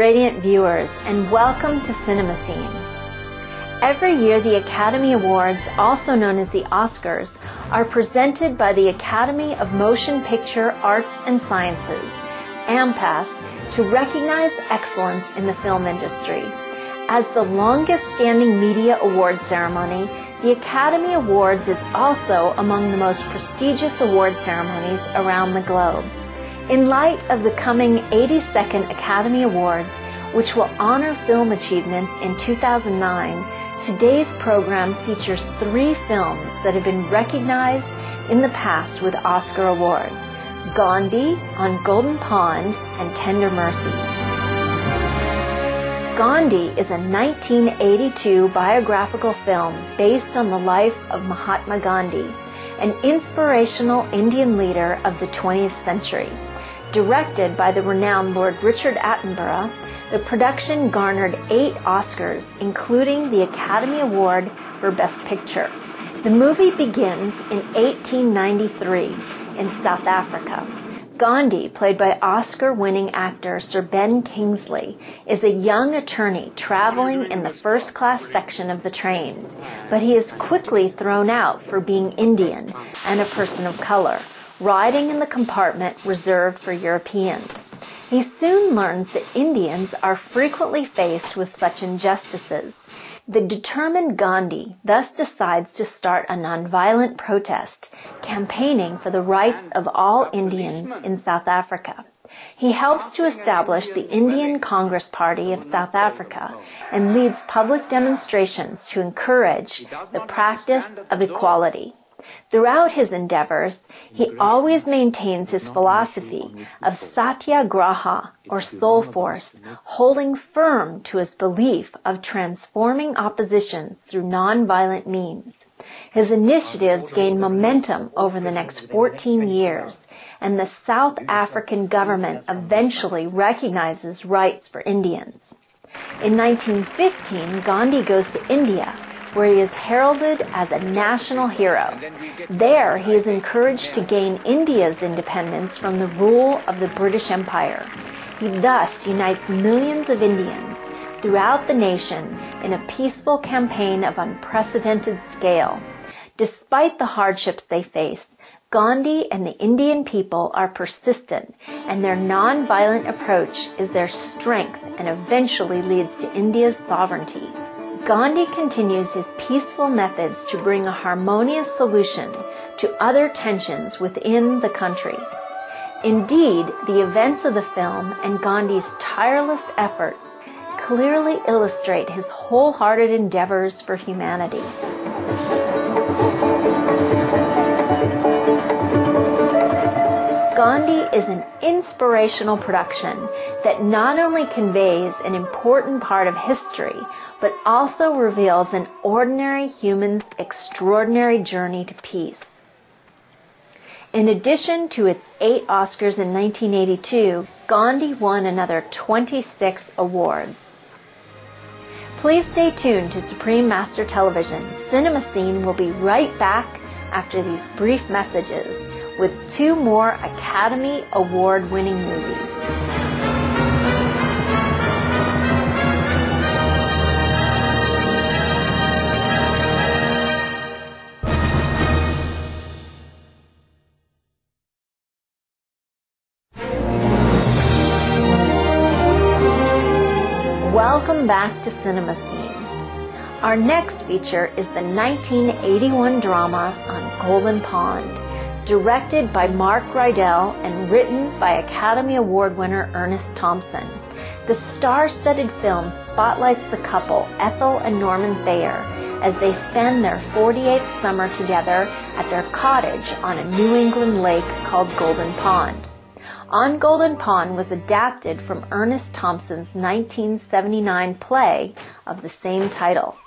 radiant viewers, and welcome to Cinema Scene. Every year, the Academy Awards, also known as the Oscars, are presented by the Academy of Motion Picture Arts and Sciences, AMPAS, to recognize excellence in the film industry. As the longest-standing media award ceremony, the Academy Awards is also among the most prestigious award ceremonies around the globe. In light of the coming 82nd Academy Awards, which will honor film achievements in 2009, today's program features 3 films that have been recognized in the past with Oscar awards: Gandhi, On Golden Pond, and Tender Mercy. Gandhi is a 1982 biographical film based on the life of Mahatma Gandhi, an inspirational Indian leader of the 20th century. Directed by the renowned Lord Richard Attenborough, the production garnered 8 Oscars, including the Academy Award for Best Picture. The movie begins in 1893 in South Africa. Gandhi, played by Oscar-winning actor Sir Ben Kingsley, is a young attorney traveling in the first-class section of the train, but he is quickly thrown out for being Indian and a person of color, riding in the compartment reserved for Europeans. He soon learns that Indians are frequently faced with such injustices. The determined Gandhi thus decides to start a nonviolent protest, campaigning for the rights of all Indians in South Africa. He helps to establish the Indian Congress Party of South Africa and leads public demonstrations to encourage the practice of equality. Throughout his endeavors, he always maintains his philosophy of satyagraha, or soul force, holding firm to his belief of transforming oppositions through nonviolent means. His initiatives gain momentum over the next 14 years, and the South African government eventually recognizes rights for Indians. In 1915, Gandhi goes to India, where he is heralded as a national hero. There, he is encouraged to gain India's independence from the rule of the British Empire. He thus unites millions of Indians throughout the nation in a peaceful campaign of unprecedented scale. Despite the hardships they face, Gandhi and the Indian people are persistent, and their non-violent approach is their strength and eventually leads to India's sovereignty. Gandhi continues his peaceful methods to bring a harmonious solution to other tensions within the country. Indeed, the events of the film and Gandhi's tireless efforts clearly illustrate his wholehearted endeavors for humanity. Gandhi is an inspirational production that not only conveys an important part of history, but also reveals an ordinary human's extraordinary journey to peace. In addition to its 8 Oscars in 1982, Gandhi won another 26 awards. Please stay tuned to Supreme Master Television. Cinema Scene will be right back after these brief messages with 2 more Academy Award-winning movies. Welcome back to Cinema Scene. Our next feature is the 1981 drama On Golden Pond, directed by Mark Rydell and written by Academy Award winner Ernest Thompson. The star-studded film spotlights the couple, Ethel and Norman Thayer, as they spend their 48th summer together at their cottage on a New England lake called Golden Pond. On Golden Pond was adapted from Ernest Thompson's 1979 play of the same title.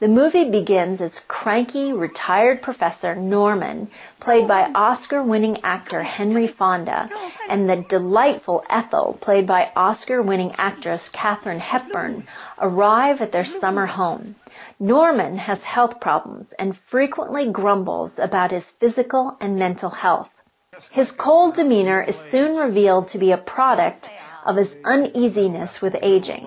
The movie begins as cranky, retired Professor Norman, played by Oscar-winning actor Henry Fonda, and the delightful Ethel, played by Oscar-winning actress Katharine Hepburn, arrive at their summer home. Norman has health problems and frequently grumbles about his physical and mental health. His cold demeanor is soon revealed to be a product of his uneasiness with aging.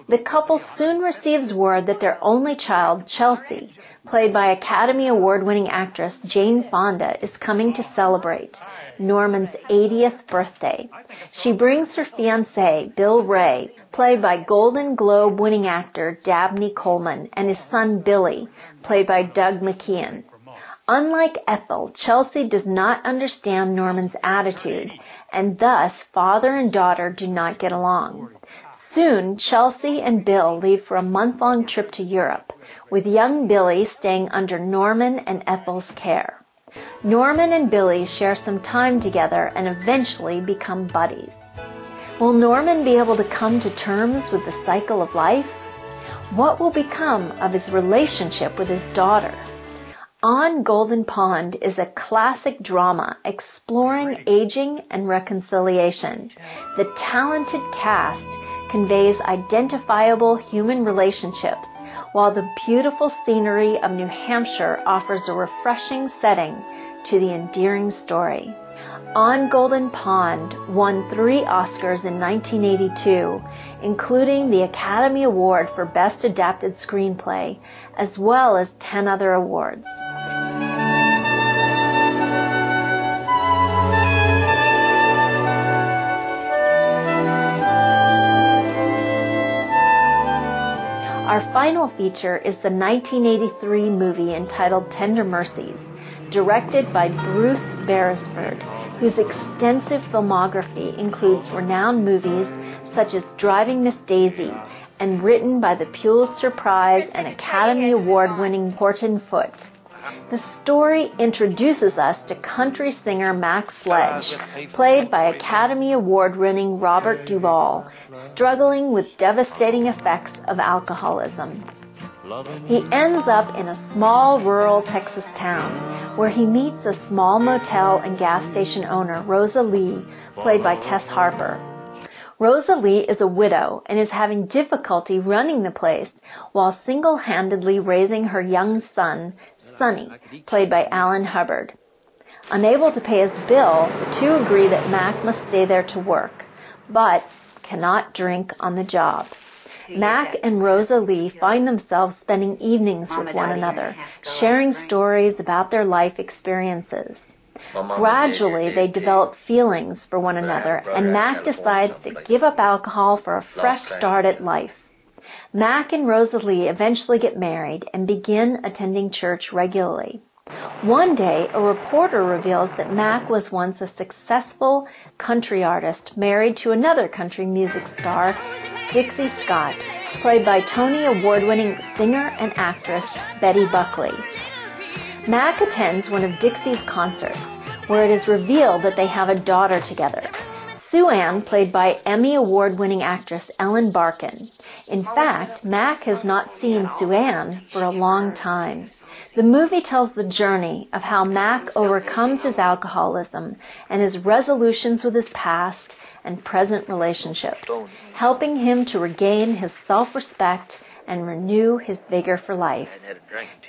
The couple soon receives word that their only child, Chelsea, played by Academy Award-winning actress Jane Fonda, is coming to celebrate Norman's 80th birthday. She brings her fiancé, Bill Ray, played by Golden Globe-winning actor Dabney Coleman, and his son Billy, played by Doug McKeon. Unlike Ethel, Chelsea does not understand Norman's attitude, and thus father and daughter do not get along. Soon, Chelsea and Bill leave for a month-long trip to Europe, with young Billy staying under Norman and Ethel's care. Norman and Billy share some time together and eventually become buddies. Will Norman be able to come to terms with the cycle of life? What will become of his relationship with his daughter? On Golden Pond is a classic drama exploring aging and reconciliation. The talented cast conveys identifiable human relationships, while the beautiful scenery of New Hampshire offers a refreshing setting to the endearing story. On Golden Pond won 3 Oscars in 1982, including the Academy Award for Best Adapted Screenplay, as well as 10 other awards. Our final feature is the 1983 movie entitled Tender Mercies, directed by Bruce Beresford, whose extensive filmography includes renowned movies such as Driving Miss Daisy, and written by the Pulitzer Prize and Academy Award-winning Horton Foote. The story introduces us to country singer Mac Sledge, played by Academy Award-winning Robert Duvall, struggling with devastating effects of alcoholism. He ends up in a small rural Texas town where he meets a small motel and gas station owner, Rosa Lee, played by Tess Harper. Rosa Lee is a widow and is having difficulty running the place while single-handedly raising her young son, Sonny, played by Alan Hubbard. Unable to pay his bill, the two agree that Mac must stay there to work, but cannot drink on the job. Mac and Rosa Lee find themselves spending evenings with one another, sharing stories about their life experiences. Gradually, they develop feelings for one another, and Mac decides to give up alcohol for a fresh start at life. Mac and Rosa Lee eventually get married and begin attending church regularly. One day, a reporter reveals that Mac was once a successful country artist married to another country music star, Dixie Scott, played by Tony Award-winning singer and actress Betty Buckley. Mac attends one of Dixie's concerts, where it is revealed that they have a daughter together, Sue Ann, played by Emmy Award-winning actress Ellen Barkin. In fact, Mac has not seen Sue Ann for a long time. The movie tells the journey of how Mac overcomes his alcoholism and his resolutions with his past and present relationships, helping him to regain his self-respect and renew his vigor for life.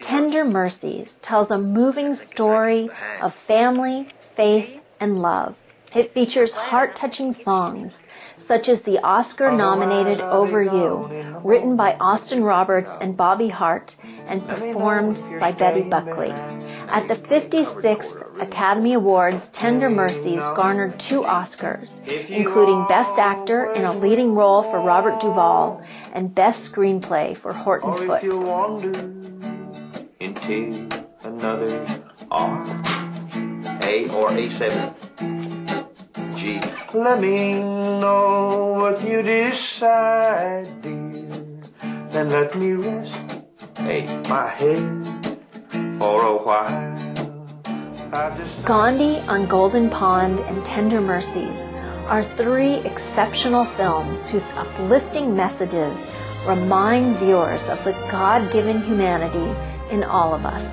Tender Mercies tells a moving story of family, faith, and love. It features heart-touching songs, such as the Oscar-nominated Over You, written by Austin Roberts and Bobby Hart, and performed by Betty Buckley. At the 56th Academy Awards, Tender Mercies garnered 2 Oscars, including Best Actor in a Leading Role for Robert Duvall and Best Screenplay for Horton Foote. Into another R, A or A7, G. Let me know what you decide, dear. Then let me rest my head for a while. Gandhi on Golden Pond and Tender Mercies are 3 exceptional films whose uplifting messages remind viewers of the God-given humanity in all of us.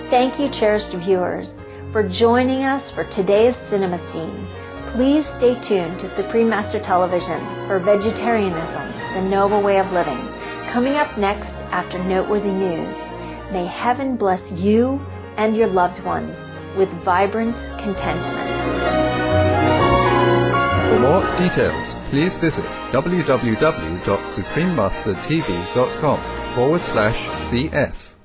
Thank you, cherished viewers, for joining us for today's Cinema Scene. Please stay tuned to Supreme Master Television for Vegetarianism, the Noble Way of Living. Coming up next after noteworthy news, may heaven bless you and your loved ones with vibrant contentment. For more details, please visit www.suprememastertv.com/CS.